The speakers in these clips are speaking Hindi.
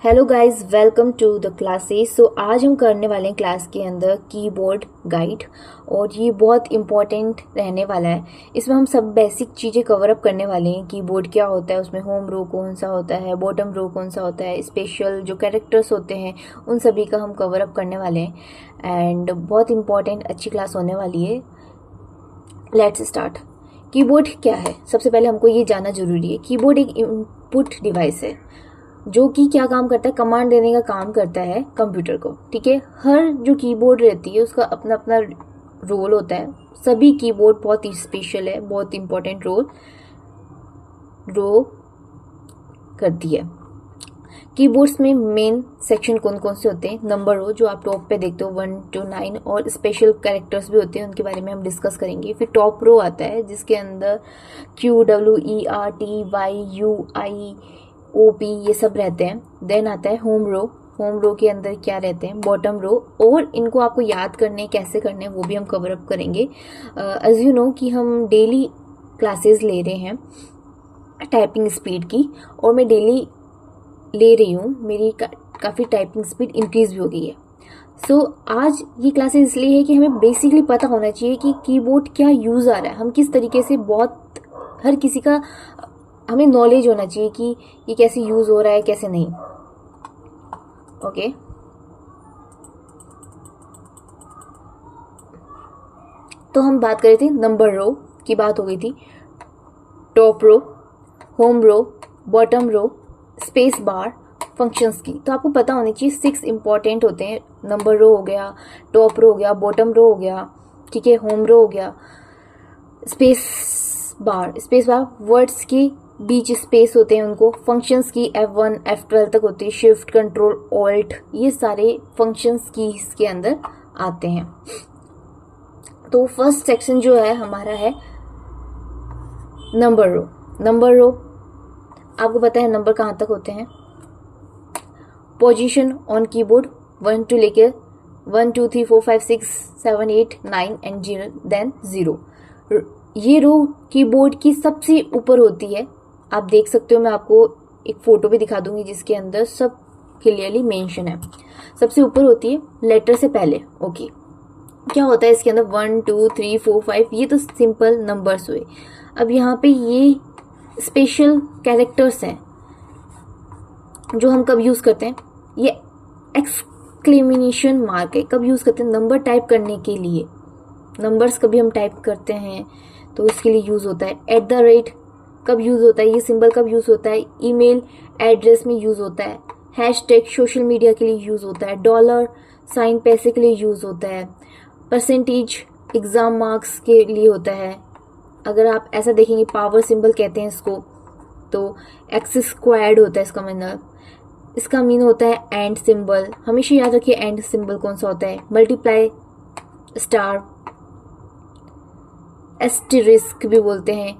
Hello guys, welcome to the classes. So आज हम करने वाले हैं क्लास के अंदर कीबोर्ड गाइड, और ये बहुत इंपॉर्टेंट रहने वाला है। इसमें हम सब बेसिक चीज़ें कवर अप करने वाले हैं। कीबोर्ड क्या होता है, उसमें होम रो कौन सा होता है, बॉटम रो कौन सा होता है, स्पेशल जो कैरेक्टर्स होते हैं उन सभी का हम कवर अप करने वाले हैं। एंड बहुत इंपॉर्टेंट अच्छी क्लास होने वाली है। Let's start. कीबोर्ड क्या है, सबसे पहले हमको ये जानना जरूरी है। कीबोर्ड एक इनपुट डिवाइस है जो कि क्या काम करता है, कमांड देने का काम करता है कंप्यूटर को। ठीक है, हर जो कीबोर्ड रहती है उसका अपना अपना रोल होता है। सभी कीबोर्ड बहुत ही स्पेशल है, बहुत इंपॉर्टेंट रो करती है। कीबोर्ड्स में मेन सेक्शन कौन कौन से होते हैं? नंबर रो, जो आप टॉप पे देखते हो 1 to 9, और स्पेशल कैरेक्टर्स भी होते हैं, उनके बारे में हम डिस्कस करेंगे। फिर टॉप रो आता है जिसके अंदर QWERTYUIOP ये सब रहते हैं। देन आता है होम रो। होम रो के अंदर क्या रहते हैं? बॉटम रो, और इनको आपको याद करने कैसे करने वो भी हम कवर अप करेंगे। एज यू नो कि हम डेली क्लासेस ले रहे हैं टाइपिंग स्पीड की, और मैं डेली ले रही हूँ, मेरी काफ़ी टाइपिंग स्पीड इंक्रीज भी हो गई है। सो आज ये क्लासेस इसलिए है कि हमें बेसिकली पता होना चाहिए कि कीबोर्ड क्या यूज़ आ रहा है, हम किस तरीके से, बहुत हर किसी का हमें नॉलेज होना चाहिए कि ये कैसे यूज़ हो रहा है कैसे नहीं। ओके, तो हम बात कर रहे थे नंबर रो की, बात हो गई थी। Top row, home row, bottom row, space bar, functions की। तो आपको पता होनी चाहिए 6 इंपॉर्टेंट होते हैं। नंबर रो हो गया, टॉप रो हो गया, बॉटम रो हो गया, ठीक है, होम रो हो गया, स्पेस बार वर्ड्स की बीच स्पेस होते हैं उनको। फंक्शंस की F1 F12 तक होती है, शिफ्ट कंट्रोल ऑल्ट, ये सारे फंक्शंस की इसके अंदर आते हैं। तो फर्स्ट सेक्शन जो है हमारा है नंबर रो। नंबर रो आपको पता है नंबर कहाँ तक होते हैं? पोजीशन ऑन कीबोर्ड 1 to लेके 1 2 3 4 5 6 7 8 9 एंड 0, देन 0। ये रो कीबोर्ड की सबसे ऊपर होती है। आप देख सकते हो, मैं आपको एक फोटो भी दिखा दूंगी जिसके अंदर सब क्लियरली मेंशन है। सबसे ऊपर होती है लेटर से पहले। ओके, क्या होता है इसके अंदर? 1 2 3 4 5, ये तो सिंपल नंबर्स हुए। अब यहाँ पे ये स्पेशल कैरेक्टर्स हैं जो हम कब यूज करते हैं? ये एक्सक्लेमेशन मार्क है, कब यूज करते हैं? नंबर टाइप करने के लिए। नंबर्स कभी हम टाइप करते हैं तो इसके लिए यूज होता है। एट द रेट कब यूज होता है? ये सिंबल कब यूज होता है? ईमेल एड्रेस में यूज होता है। हैशटैग सोशल मीडिया के लिए यूज होता है। डॉलर साइन पैसे के लिए यूज होता है। परसेंटेज एग्जाम मार्क्स के लिए होता है। अगर आप ऐसा देखेंगे, पावर सिंबल कहते हैं इसको, तो एक्स स्क्वायर्ड होता है इसका मतलब। इसका मीन होता है एंड सिंबल। हमेशा याद रखिए एंड सिंबल कौन सा होता है। मल्टीप्लाई, स्टार, एस्टेरिस्क भी बोलते हैं,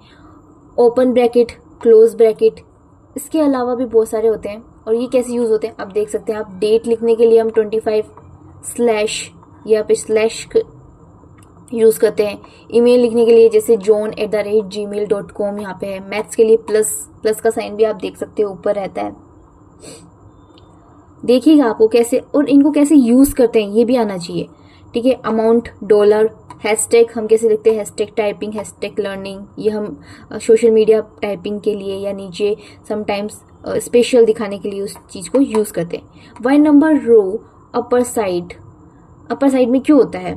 ओपन ब्रैकेट, क्लोज ब्रैकेट। इसके अलावा भी बहुत सारे होते हैं। और ये कैसे यूज होते हैं आप देख सकते हैं। आप डेट लिखने के लिए हम 25 स्लैश या फिर स्लैश यूज करते हैं। ईमेल लिखने के लिए जैसे john@gmail.com यहाँ पे है। मैथ्स के लिए प्लस का साइन भी आप देख सकते हो, ऊपर रहता है। देखिएगा आपको कैसे, और इनको कैसे यूज करते हैं ये भी आना चाहिए। ठीक है, अमाउंट, डॉलर, हैशटैग हम कैसे लिखते हैं? हैशटैग टाइपिंग, हैशटैग लर्निंग, ये हम सोशल मीडिया टाइपिंग के लिए, या नीचे समटाइम्स स्पेशल दिखाने के लिए उस चीज को यूज करते हैं। वाई नंबर रो अपर साइड में क्यों होता है?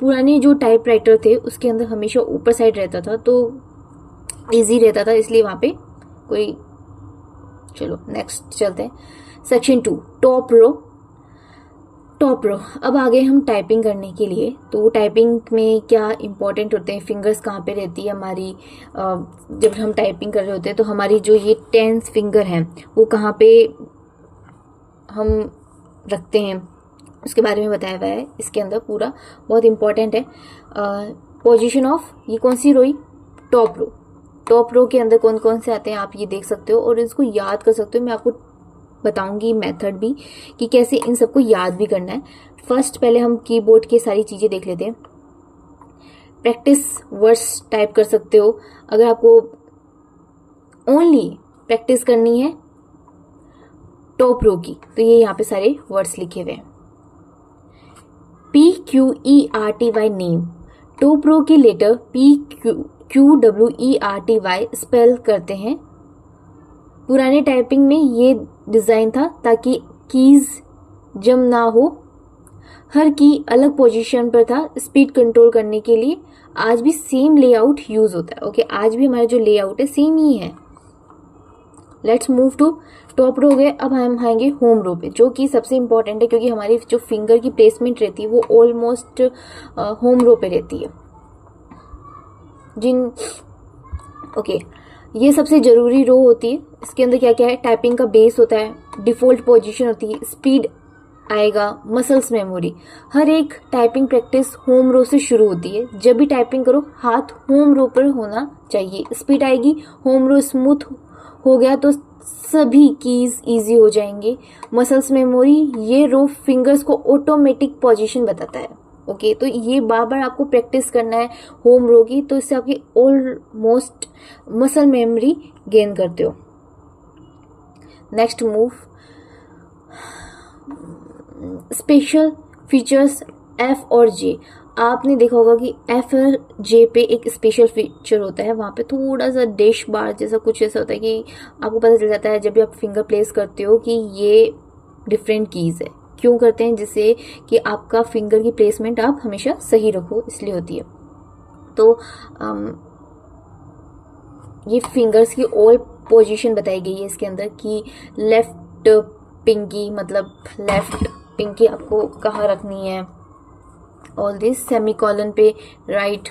पुराने जो टाइपराइटर थे उसके अंदर हमेशा ऊपर साइड रहता था, तो इजी रहता था, इसलिए वहां पे कोई। चलो नेक्स्ट चलते हैं। Section 2, top row. अब आ गए हम टाइपिंग करने के लिए। तो टाइपिंग में क्या इंपॉर्टेंट होते हैं? फिंगर्स कहाँ पे रहती है हमारी? जब हम टाइपिंग कर रहे होते हैं तो हमारी जो ये 10 फिंगर हैं वो कहाँ पे हम रखते हैं, उसके बारे में बताया हुआ है इसके अंदर पूरा, बहुत इंपॉर्टेंट है। पोजीशन ऑफ, ये कौन सी रोई? Top row. टॉप रो के अंदर कौन कौन से आते हैं आप ये देख सकते हो, और इसको याद कर सकते हो। मैं आपको बताऊंगी मेथड भी कि कैसे इन सबको याद भी करना है। फर्स्ट पहले हम कीबोर्ड की सारी चीजें देख लेते हैं। प्रैक्टिस वर्ड्स टाइप कर सकते हो अगर आपको ओनली प्रैक्टिस करनी है। टॉप रो की, तो ये यहाँ पे सारे वर्ड्स लिखे हुए हैं। PQERTY नेम, टॉप रो की लेटर PQWERTY स्पेल करते हैं। पुराने टाइपिंग में ये डिजाइन था ताकि कीज जम ना हो, हर की अलग पोजीशन पर था स्पीड कंट्रोल करने के लिए। आज भी सेम लेआउट यूज होता है। ओके, आज भी हमारा जो लेआउट है सेम ही है। Let's move to top row हो गए, अब हम आएंगे होम रो पे, जो कि सबसे इंपॉर्टेंट है क्योंकि हमारी जो फिंगर की प्लेसमेंट रहती है वो ऑलमोस्ट होम रो पे रहती है। ओके, ये सबसे जरूरी रो होती है। इसके अंदर क्या क्या है, टाइपिंग का बेस होता है, डिफॉल्ट पोजीशन होती है, स्पीड आएगा, मसल्स मेमोरी। हर एक टाइपिंग प्रैक्टिस होम रो से शुरू होती है। जब भी टाइपिंग करो हाथ होम रो पर होना चाहिए, स्पीड आएगी, होम रो स्मूथ हो गया तो सभी कीज इजी हो जाएंगे। मसल्स मेमोरी, ये रो फिंगर्स को ऑटोमेटिक पोजीशन बताता है। ओके, तो ये बार बार आपको प्रैक्टिस करना है होम रो की, तो इससे आपकी ऑलमोस्ट मसल मेमोरी गेन करते हो। Next move, special features F और J। आपने देखा होगा कि F और J पे एक स्पेशल फीचर होता है, वहाँ पे थोड़ा सा डैश बार जैसा कुछ ऐसा होता है कि आपको पता चल जाता है जब भी आप फिंगर प्लेस करते हो कि ये डिफरेंट कीज है। क्यों करते हैं, जिससे कि आपका फिंगर की प्लेसमेंट आप हमेशा सही रखो, इसलिए होती है। तो ये फिंगर्स की ऑल पोजीशन बताई गई है इसके अंदर कि लेफ्ट पिंकी मतलब लेफ्ट पिंकी आपको कहाँ रखनी है, ऑल दिस सेमीकोलन पे राइट।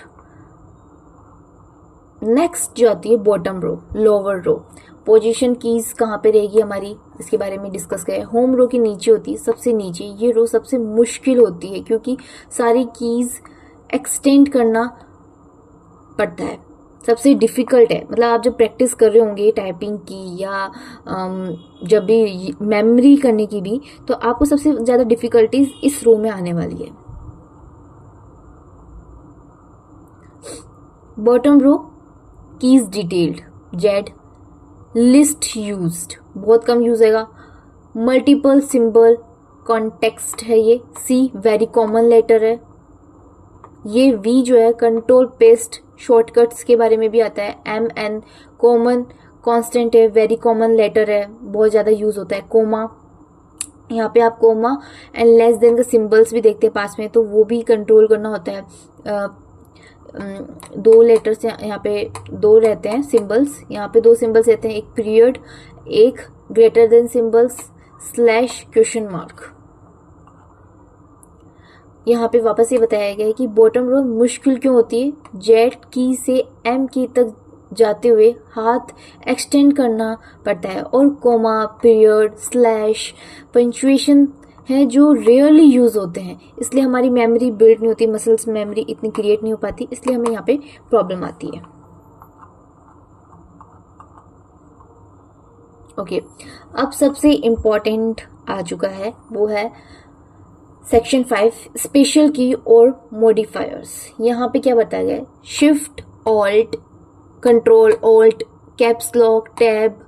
नेक्स्ट जो आती है बॉटम रो, लोअर रो, पोजीशन कीज कहाँ पे रहेगी हमारी, इसके बारे में डिस्कस करें। होम रो के नीचे होती है, सबसे नीचे। ये रो सबसे मुश्किल होती है क्योंकि सारी कीज एक्सटेंड करना पड़ता है, सबसे डिफिकल्ट है। मतलब आप जब प्रैक्टिस कर रहे होंगे टाइपिंग की या जब भी मेमोरी करने की भी, तो आपको सबसे ज्यादा डिफिकल्टीज इस रो में आने वाली है। Bottom row, keys detailed, Z, list used, बहुत कम यूज होगा। मल्टीपल सिंबल कॉन्टेक्स्ट है ये। सी वेरी कॉमन लेटर है। ये वी जो है कंट्रोल पेस्ट शॉर्टकट्स के बारे में भी आता है। एम एन कॉमन कांस्टेंट है, वेरी कॉमन लेटर है, बहुत ज्यादा यूज होता है। कोमा, यहाँ पे आप कोमा एंड लेस देन के सिंबल्स भी देखते हैं पास में, तो वो भी कंट्रोल करना होता है। दो लेटर्स यहाँ पे दो रहते हैं सिंबल्स, यहाँ पे दो सिंबल्स रहते हैं, एक पीरियड, एक greater than symbols, slash, question mark. यहाँ पे वापस ये बताया गया है कि बॉटम रो मुश्किल क्यों होती है। जेड की से एम की तक जाते हुए हाथ एक्सटेंड करना पड़ता है, और कोमा, पीरियड, स्लैश, पंक्चुएशन है जो रेयरली यूज होते हैं, इसलिए हमारी मेमोरी बिल्ड नहीं होती, मसल्स मेमोरी इतनी क्रिएट नहीं हो पाती, इसलिए हमें यहाँ पे प्रॉब्लम आती है। ओके, अब सबसे इम्पोर्टेंट आ चुका है, वो है सेक्शन 5, स्पेशल की और मॉडिफायर्स। यहाँ पे क्या बताया गया है, shift alt control alt, caps lock, tab,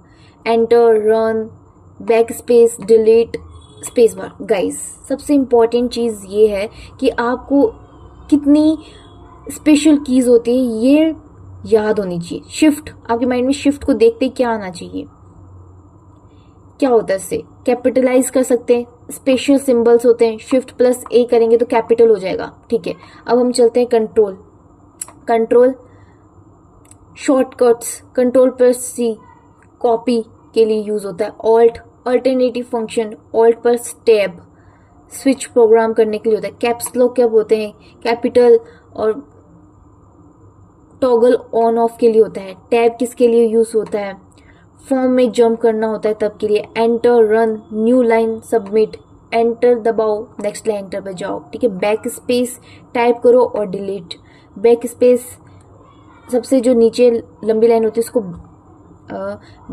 enter, run, back space, delete, space bar. Guys, सबसे इंपॉर्टेंट चीज ये है कि आपको कितनी स्पेशल कीज होती है ये याद होनी चाहिए। शिफ्ट, आपके माइंड में शिफ्ट को देखते क्या आना चाहिए, क्या होता है, इससे कैपिटलाइज कर सकते हैं, स्पेशल सिंबल्स होते हैं, शिफ्ट प्लस ए करेंगे तो कैपिटल हो जाएगा। ठीक है, अब हम चलते हैं control. Control shortcuts, control plus C copy के लिए यूज होता है। Alt alternative function, alt plus tab switch program करने के लिए होता है। कैप्स लॉक क्या होते हैं, कैपिटल और टॉगल ऑन ऑफ के लिए होता है। टैब किसके लिए यूज होता है, फॉर्म में जंप करना होता है तब के लिए। Enter, run, new line, submit, enter दबाओ, नेक्स्ट लाइन एंटर पे जाओ। ठीक है, बैक स्पेस टाइप करो और डिलीट। बैक स्पेस सबसे जो नीचे लंबी लाइन होती है उसको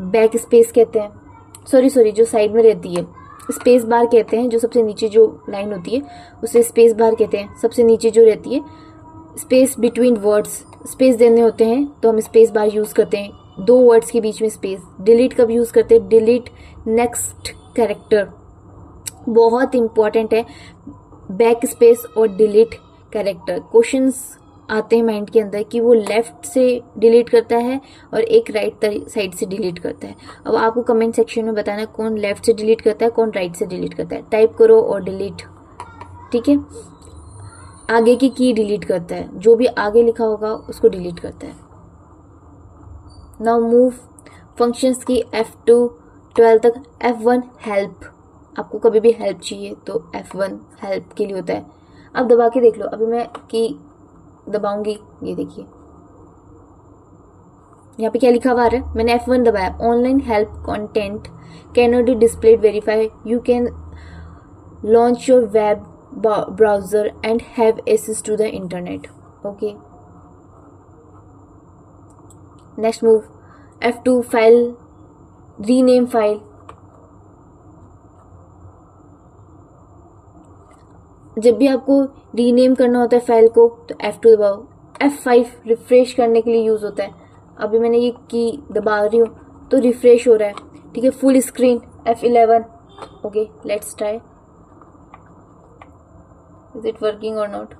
बैक स्पेस कहते हैं। सॉरी जो साइड में रहती है स्पेस बार कहते हैं। जो सबसे नीचे जो लाइन होती है उसे स्पेस बार कहते हैं। सबसे नीचे जो रहती है स्पेस बिटवीन वर्ड्स, स्पेस देने होते हैं तो हम स्पेस बार यूज करते हैं। दो वर्ड्स के बीच में स्पेस। डिलीट कब यूज करते हैं, डिलीट नेक्स्ट कैरेक्टर बहुत इंपॉर्टेंट है, बैक स्पेस और डिलीट कैरेक्टर। क्वेश्चंस आते हैं माइंड के अंदर कि वो लेफ्ट से डिलीट करता है और एक राइट साइड से डिलीट करता है। अब आपको कमेंट सेक्शन में बताना है कौन लेफ्ट से डिलीट करता है, कौन राइट से डिलीट करता है। टाइप करो और डिलीट, ठीक है। आगे की डिलीट करता है, जो भी आगे लिखा होगा उसको डिलीट करता है। नाउ मूव फंक्शंस की F2 12 तक। F1 हेल्प, आपको कभी भी हेल्प चाहिए तो F1 हेल्प के लिए होता है। अब दबा के देख लो, अभी मैं की दबाऊंगी, ये देखिए यहाँ पे क्या लिखा हुआ है, मैंने F1 दबाया। Online help content can not be displayed verify, you can launch your web browser and have access to the internet. Okay, next move F2 file rename file. जब भी आपको रीनेम करना होता है फाइल को तो F2 दबाओ। F5 रिफ्रेश करने के लिए यूज होता है। अभी मैंने ये की दबा रही हूँ तो रिफ्रेश हो रहा है, ठीक है। Full screen F11। Okay, let's try, is it working और not,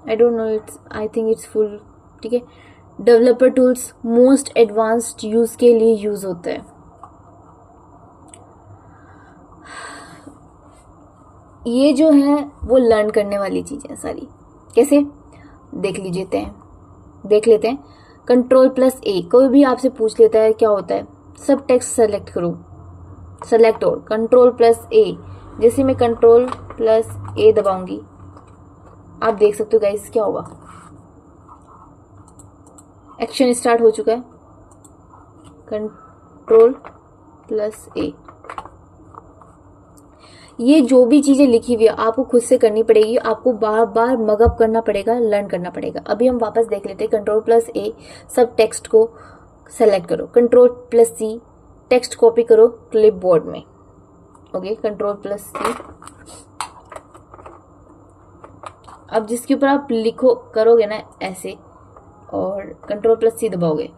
I don't know, it's I think it's full, ठीक है। Developer tools most advanced use के लिए यूज होता है। ये जो है वो लर्न करने वाली चीजें सारी। कैसे, देख लेते हैं। Ctrl+A, कोई भी आपसे पूछ लेता है क्या होता है, सब टेक्स्ट सेलेक्ट करो, सेलेक्ट और Ctrl+A। जैसे मैं Ctrl+A दबाऊंगी आप देख सकते हो गाइस क्या होगा, एक्शन स्टार्ट हो चुका है। Ctrl+A। ये जो भी चीजें लिखी हुई है आपको खुद से करनी पड़ेगी, आपको बार बार मगअप करना पड़ेगा, लर्न करना पड़ेगा। अभी हम वापस देख लेते हैं। Ctrl+A, सब टेक्स्ट को सेलेक्ट करो। Ctrl+C, टेक्स्ट कॉपी करो क्लिपबोर्ड में। Okay, Ctrl+C। अब जिसके ऊपर आप लिखो करोगे ना ऐसे और Ctrl+C दबाओगे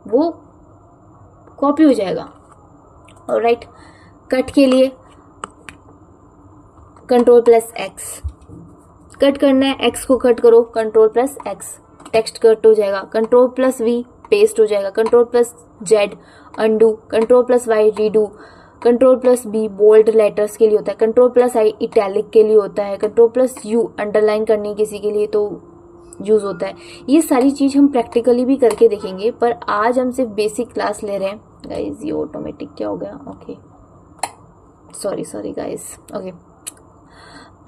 वो कॉपी हो जाएगा। ऑलराइट, कट के लिए Ctrl+X, कट करना है, X को कट करो, Ctrl+X, टेक्स्ट कट हो जाएगा। Ctrl+V, पेस्ट हो जाएगा। Ctrl+Z, undo. Ctrl+Y, redo. Ctrl+B, bold letters के लिए होता है। Ctrl+I, इटैलिक के लिए होता है। Ctrl+U, अंडरलाइन करनी किसी के लिए तो यूज होता है। ये सारी चीज हम प्रैक्टिकली भी करके देखेंगे, पर आज हम सिर्फ बेसिक क्लास ले रहे हैं गाइज। ये ऑटोमेटिक क्या हो गया, ओके, सॉरी गाइज। ओके,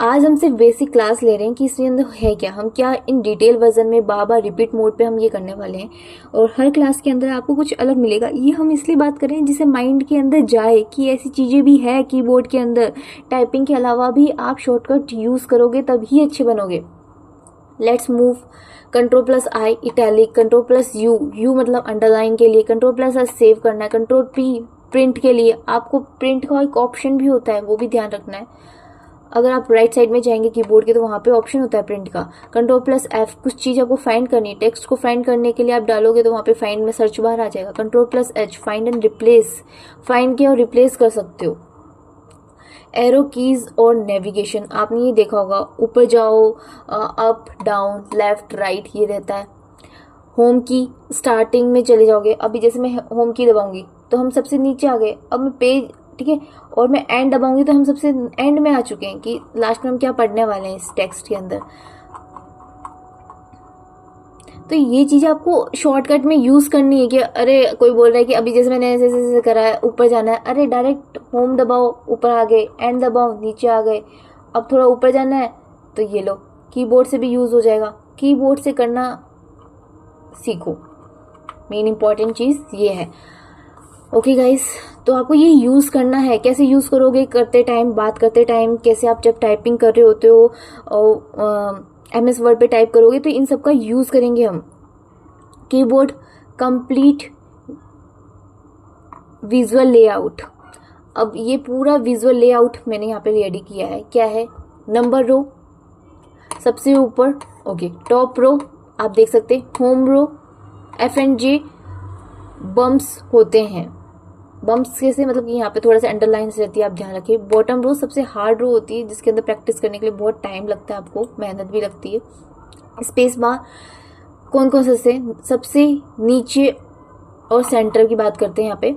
आज हम सिर्फ बेसिक क्लास ले रहे हैं कि इसके अंदर है क्या, हम क्या इन डिटेल वर्जन में बार बार रिपीट मोड पे हम ये करने वाले हैं। और हर क्लास के अंदर आपको कुछ अलग मिलेगा। ये हम इसलिए बात कर रहे हैं जिसे माइंड के अंदर जाए कि ऐसी चीज़ें भी है कीबोर्ड के अंदर। टाइपिंग के अलावा भी आप शॉर्टकट यूज़ करोगे तभी अच्छे बनोगे। Let's move. Ctrl+I, italic. Ctrl+U, U मतलब अंडरलाइन के लिए। Ctrl+S, सेव करना है। Ctrl+P, प्रिंट के लिए। आपको प्रिंट का एक ऑप्शन भी होता है, वो भी ध्यान रखना है। अगर आप राइट साइड में जाएंगे कीबोर्ड के तो वहाँ पे ऑप्शन होता है प्रिंट का। Ctrl+F, कुछ चीज़ आपको फाइंड करनी है, टेक्स्ट को फाइंड करने के लिए आप डालोगे तो वहाँ पे फाइंड में सर्च बार आ जाएगा। Ctrl+H, find and replace, find किया और रिप्लेस कर सकते हो। एरो कीज और नेविगेशन, आपने ये देखा होगा, ऊपर जाओ, अप डाउन लेफ्ट राइट ये रहता है। होम की स्टार्टिंग में चले जाओगे, अभी जैसे मैं होम की दबाऊंगी तो हम सबसे नीचे आ गए। अब मैं पेज, ठीक है, और मैं एंड दबाऊंगी तो हम सबसे एंड में आ चुके हैं कि लास्ट में हम क्या पढ़ने वाले हैं इस टेक्स्ट के अंदर। तो ये चीज़ आपको शॉर्टकट में यूज़ करनी है कि अरे कोई बोल रहा है कि अभी जैसे मैंने ऐसे ऐसे करा है, ऊपर जाना है, अरे डायरेक्ट होम दबाओ ऊपर आ गए, एंड दबाओ नीचे आ गए। अब थोड़ा ऊपर जाना है तो ये लो, कीबोर्ड से भी यूज़ हो जाएगा। कीबोर्ड से करना सीखो, मेन इंपॉर्टेंट चीज़ ये है। ओके गाइस, तो आपको ये यूज़ करना है। कैसे यूज़ करोगे, करते टाइम, बात करते टाइम, कैसे आप जब टाइपिंग कर रहे होते हो और MS वर्ड पे टाइप करोगे तो इन सब का यूज़ करेंगे हम। Keyboard complete visual layout. अब ये पूरा विजुअल लेआउट मैंने यहाँ पे रेडी किया है। क्या है, नंबर रो सबसे ऊपर, ओके, टॉप रो आप देख सकते हैं, होम रो, F&J बम्प्स होते हैं। बम्प्स कैसे, मतलब कि यहाँ पे थोड़ा सा अंडरलाइन रहती है, आप ध्यान रखिए। बॉटम रो सबसे हार्ड रो होती है, जिसके अंदर प्रैक्टिस करने के लिए बहुत टाइम लगता है, आपको मेहनत भी लगती है। स्पेस बार कौन कौन से, सबसे नीचे और सेंटर की बात करते हैं यहाँ पे।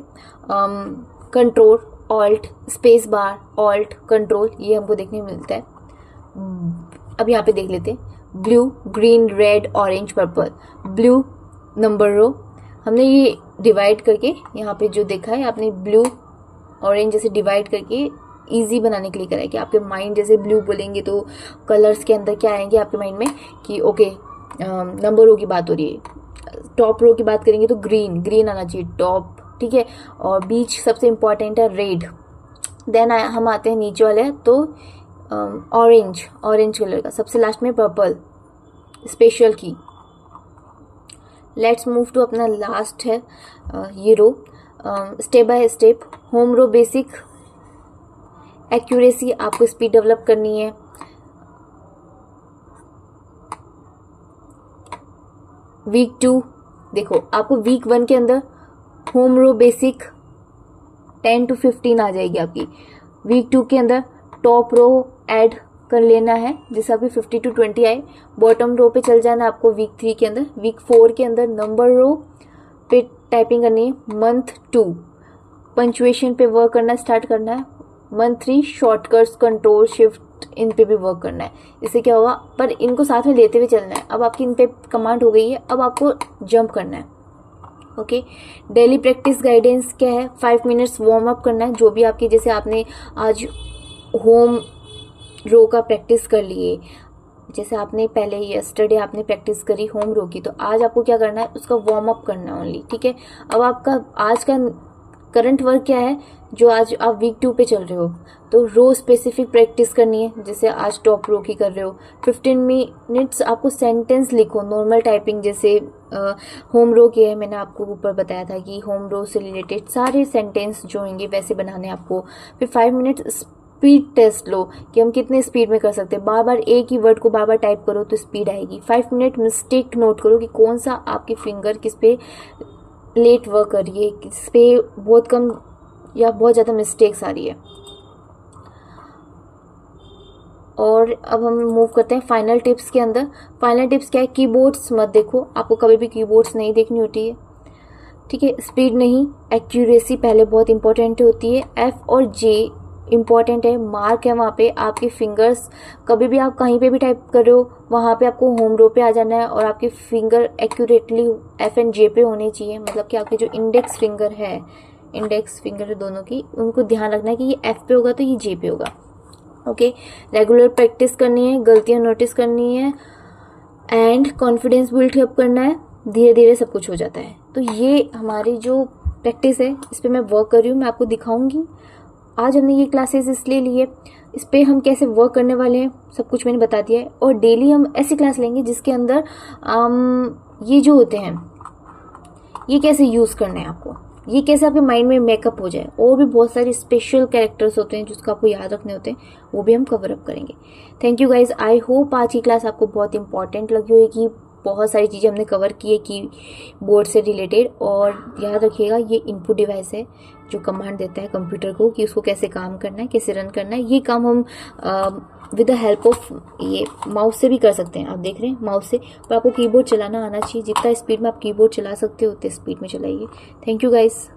Control alt space bar alt control, ये हमको देखने को मिलता है। अब यहाँ पे देख लेते हैं, blue green red orange purple. Blue number row, हमने ये डिवाइड करके यहाँ पे जो देखा है आपने, ब्लू ऑरेंज जैसे डिवाइड करके इजी बनाने के लिए करा है कि आपके माइंड जैसे ब्लू बोलेंगे तो कलर्स के अंदर क्या आएंगे आपके माइंड में कि ओके नंबर रो की बात हो रही है। टॉप रो की बात करेंगे तो ग्रीन, ग्रीन आना चाहिए टॉप, ठीक है। और बीच सबसे इंपॉर्टेंट है रेड। देन हम आते हैं नीचे वाले तो ऑरेंज, ऑरेंज कलर का। सबसे लास्ट में पर्पल स्पेशल की। लेट्स मूव टू अपना लास्ट है ये row, step by step. Home row basic accuracy, आपको स्पीड डेवलप करनी है। वीक 2 देखो, आपको वीक 1 के अंदर होम रो बेसिक 10 to 15 आ जाएगी आपकी। वीक 2 के अंदर टॉप रो ऐड कर लेना है जिससे आपकी 50 to 20 आए। बॉटम रो पे चल जाना आपको वीक 3 के अंदर। वीक 4 के अंदर नंबर रो पे टाइपिंग करनी है। मंथ 2 पंचुएशन पे वर्क करना स्टार्ट करना है। Month 3 shortcuts control shift in पे भी वर्क करना है। इससे क्या होगा, पर इनको साथ में लेते हुए चलना है। अब आपकी इन पे कमांड हो गई है, अब आपको जंप करना है। ओके, डेली प्रैक्टिस गाइडेंस क्या है, 5 मिनट्स वार्म अप करना है। जो भी आपकी, जैसे आपने आज होम रो का प्रैक्टिस कर लिए, जैसे आपने पहले यस्टरडे आपने प्रैक्टिस करी होम रो की, तो आज आपको क्या करना है, उसका वार्म अप करना है ओनली, ठीक है। अब आपका आज का करंट वर्क क्या है, जो आज आप वीक 2 पे चल रहे हो, तो रो स्पेसिफिक प्रैक्टिस करनी है। जैसे आज टॉप रो की कर रहे हो, 15 मिनट्स आपको सेंटेंस लिखो नॉर्मल टाइपिंग। जैसे होम रो की है, मैंने आपको ऊपर बताया था कि होम रो से रिलेटेड सारे सेंटेंस जो होंगे वैसे बनाने आपको। फिर 5 मिनट स्पीड टेस्ट लो कि हम कितने स्पीड में कर सकते हैं। बार बार एक ही वर्ड को बार बार टाइप करो तो स्पीड आएगी। 5 मिनट मिस्टेक नोट करो कि कौन सा आपकी फिंगर किस पे लेट वर्क कर रही है, किस पे बहुत कम या बहुत ज़्यादा मिस्टेक्स आ रही है। और अब हम मूव करते हैं फाइनल टिप्स के अंदर। फाइनल टिप्स क्या है, कीबोर्ड्स मत देखो, आपको कभी भी कीबोर्ड्स नहीं देखनी होती है, ठीक है। स्पीड नहीं, एक्यूरेसी पहले बहुत इंपॉर्टेंट होती है। एफ और जे इंपॉर्टेंट है, मार्क है वहाँ पे आपके फिंगर्स। कभी भी आप कहीं पे भी टाइप कर रहे हो, वहाँ पे आपको होम रो पे आ जाना है और आपके फिंगर एक्यूरेटली एफ एंड जे पे होने चाहिए। मतलब कि आपके जो इंडेक्स फिंगर है, इंडेक्स फिंगर है दोनों की, उनको ध्यान रखना है कि ये एफ पे होगा तो ये जे पे होगा। ओके, रेगुलर प्रैक्टिस करनी है, गलतियाँ नोटिस करनी है एंड कॉन्फिडेंस बिल्ड अप करना है। धीरे धीरे सब कुछ हो जाता है। तो ये हमारी जो प्रैक्टिस है, इस पर मैं वर्क कर रही हूँ, मैं आपको दिखाऊंगी। आज हमने ये क्लासेस इसलिए लिए, इस पर हम कैसे वर्क करने वाले हैं सब कुछ मैंने बता दिया है। और डेली हम ऐसी क्लास लेंगे जिसके अंदर ये जो होते हैं, ये कैसे यूज़ करना है आपको, ये कैसे आपके माइंड में मेकअप हो जाए। और भी बहुत सारे स्पेशल कैरेक्टर्स होते हैं जिसको आपको याद रखने होते हैं, वो भी हम कवर अप करेंगे। Thank you guys, I hope आज की क्लास आपको बहुत इंपॉर्टेंट लगी होगी। बहुत सारी चीज़ें हमने कवर की है की बोर्ड से रिलेटेड। और याद रखिएगा, ये इनपुट डिवाइस है जो कमांड देता है कंप्यूटर को कि उसको कैसे काम करना है, कैसे रन करना है। ये काम हम विद द हेल्प ऑफ ये माउस से भी कर सकते हैं। आप देख रहे हैं माउस से, पर आपको कीबोर्ड चलाना आना चाहिए। जितना स्पीड में आप कीबोर्ड चला सकते हो उतने स्पीड में चलाइए। Thank you guys.